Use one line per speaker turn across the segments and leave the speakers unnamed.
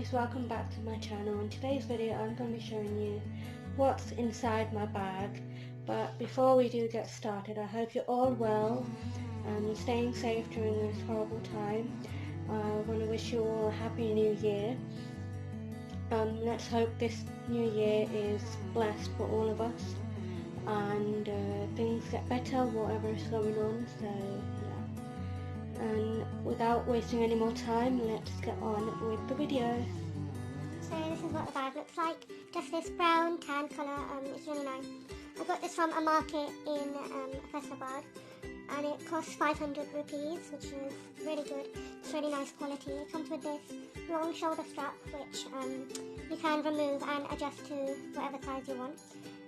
guys, welcome back to my channel. In today's video I'm going to be showing you what's inside my bag, but before we do get started, I hope you're all well and you're staying safe during this horrible time. I want to wish you all a happy new year. Let's hope this new year is blessed for all of us and things get better whatever is going on, so yeah. And without wasting any more time, let's get on with the video.
So this is what the bag looks like, just this brown tan colour. It's really nice. I got this from a market in Faisabad and it costs 500 rupees, which is really good. It's really nice quality. It comes with this long shoulder strap which you can remove and adjust to whatever size you want.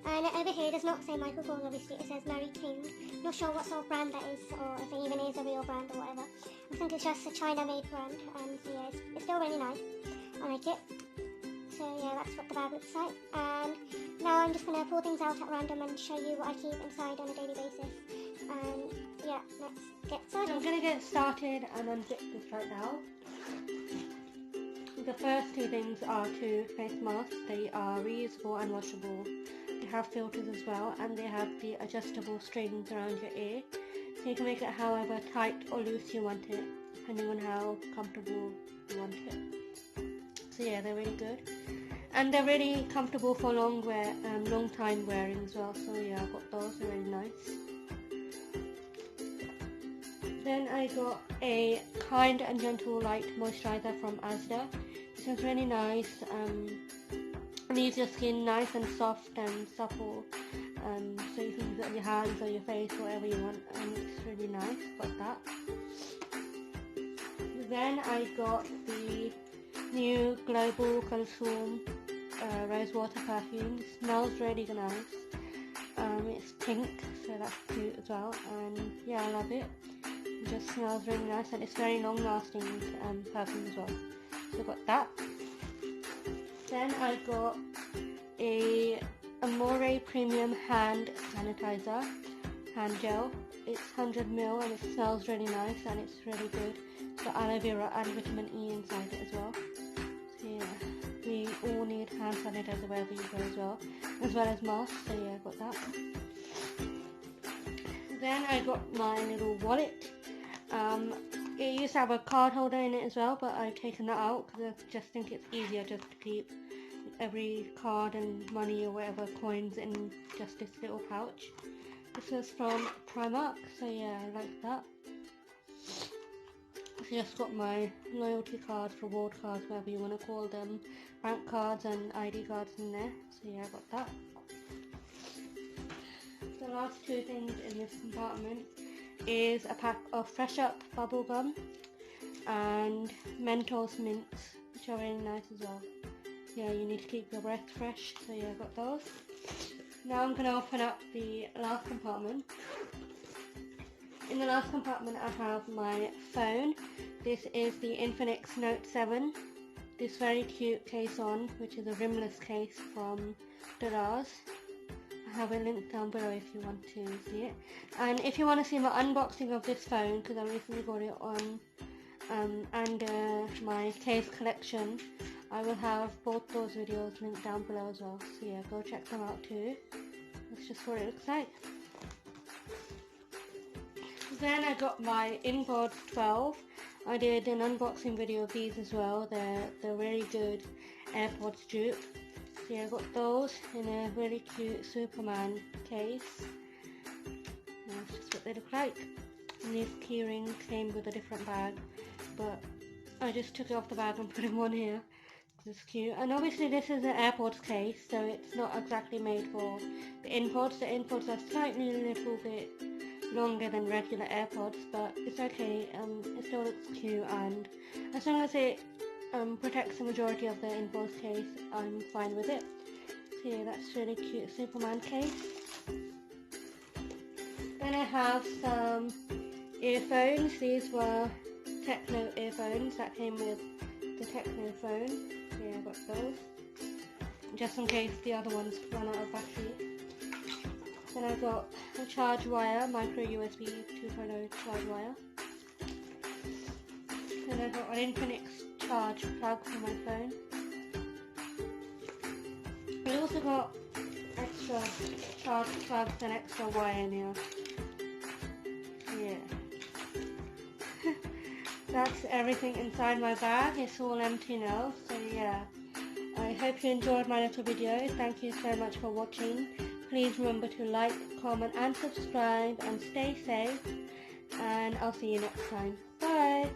And over here it does not say microphone, obviously, it says Mary King. Not sure what sort of brand that is, or if it even is a real brand or whatever. I think it's just a China made brand, so yeah, it's still really nice. I like it. So yeah, that's what the bag looks like. And now I'm just going to pull things out at random and show you what I keep inside on a daily basis. And yeah, let's get started.
I'm going to get started and unzip this right now. The first two things are two face masks. They are reusable and washable. They have filters as well, and they have the adjustable strings around your ear, so you can make it however tight or loose you want it, depending on how comfortable you want it. So yeah, they're really good, and they're really comfortable for long time wearing as well. So yeah, I got those. They're really nice. Then I got a Kind and Gentle Light Moisturizer from Asda. This is really nice. Leaves your skin nice and soft and supple, so you can use it on your hands or your face, whatever you want, and it's really nice. Got that. Then I got the new Global Kulsum Rose Water perfume. It smells really nice. It's pink, so that's cute as well, and yeah, I love it. It just smells really nice, and it's very long lasting perfume as well. So I got that. Then I got a Amore Premium Hand Sanitizer, hand gel. It's 100ml and it smells really nice and it's really good. It's got aloe vera and vitamin E inside it as well. So yeah, we all need hand sanitizer wherever you go as well as masks. So yeah, I got that. Then I got my little wallet. It used to have a card holder in it as well, but I've taken that out because I just think it's easier just to keep every card and money or whatever coins in just this little pouch. This was from Primark, so yeah, I like that. I've just got my loyalty cards, reward cards, whatever you want to call them, bank cards and ID cards in there, so yeah, I got that. The last two things in this compartment is a pack of Fresh Up bubble gum and Mentos mints, which are really nice as well. Yeah, you need to keep your breath fresh, so yeah, I got those. Now I'm going to open up the last compartment. In the last compartment I have my phone. This is the Infinix Note 7. This very cute case on, which is a rimless case from Daraz. I have a link down below if you want to see it. And if you want to see my unboxing of this phone, because I recently got it on, and my case collection, I will have both those videos linked down below as well. So yeah, go check them out too. That's just what it looks like. Then I got my inpods 12. I did an unboxing video of these as well. They're really good AirPods dupe. So yeah, I got those in a really cute Superman case. That's just what they look like. And these keyrings came with a different bag, but I just took it off the bag and put them on here. It's cute. And obviously this is an AirPods case, so it's not exactly made for the inpods. The inpods are slightly a little bit longer than regular AirPods, but it's okay. It still looks cute, and as long as it protects the majority of the inpods case, I'm fine with it. So yeah, that's really cute Superman case. Then I have some earphones. These were Tecno earphones that came with the Tecno phone. So yeah, I got those just in case the other ones run out of battery. Then I got a charge wire, micro USB 2.0 charge wire. Then I got an Infinix charge plug for my phone. I also got extra charge plugs and extra wire in here. Yeah. That's everything inside my bag. It's all empty now, so yeah. I hope you enjoyed my little video. Thank you so much for watching. Please remember to like, comment and subscribe, and stay safe, and I'll see you next time. Bye!